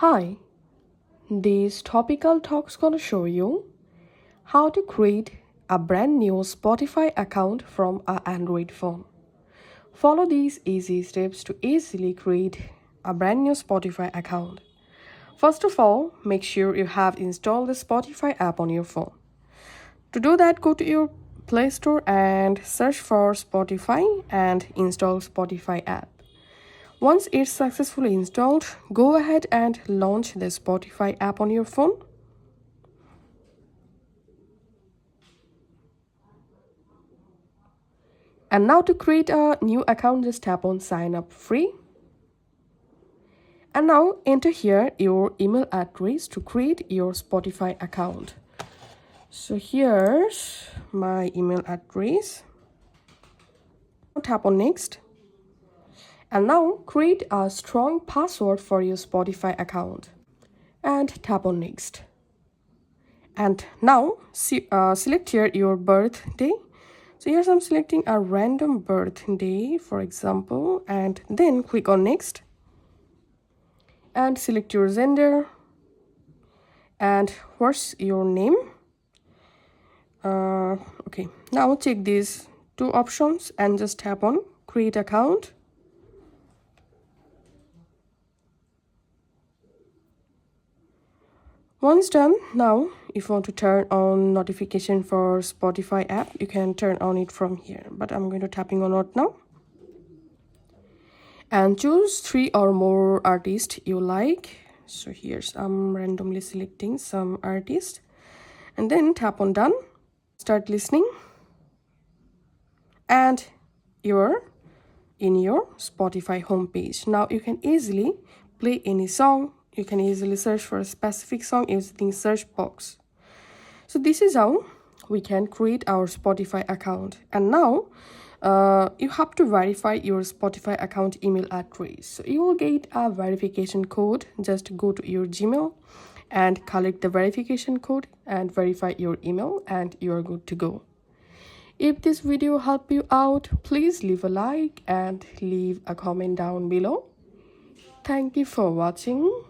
Hi, this topical talk's gonna show you how to create a brand new Spotify account from an Android phone. Follow these easy steps to easily create a brand new Spotify account. First of all, make sure you have installed the Spotify app on your phone. To do that, go to your Play Store and search for Spotify and install Spotify app. Once it's successfully installed, go ahead and launch the Spotify app on your phone. And now to create a new account, just tap on sign up free. And now enter here your email address to create your Spotify account. So here's my email address. Tap on next. And now create a strong password for your Spotify account. And tap on next. And now select here your birthday. So here's I'm selecting a random birthday, for example, and then click on next. And select your gender. And what's your name? Okay, now check these two options and just tap on create account. Once done, now if you want to turn on notification for Spotify app, you can turn on it from here, but I'm going to tapping on it now. And choose 3 or more artists you like. So here's I'm randomly selecting some artist and then tap on done. Start listening and you're in your Spotify homepage. Now you can easily play any song. You can easily search for a specific song using search box. So this is how we can create our Spotify account. And now you have to verify your Spotify account email address. So you will get a verification code. Just go to your Gmail and collect the verification code and verify your email and you are good to go. If this video helped you out, please leave a like and leave a comment down below. Thank you for watching.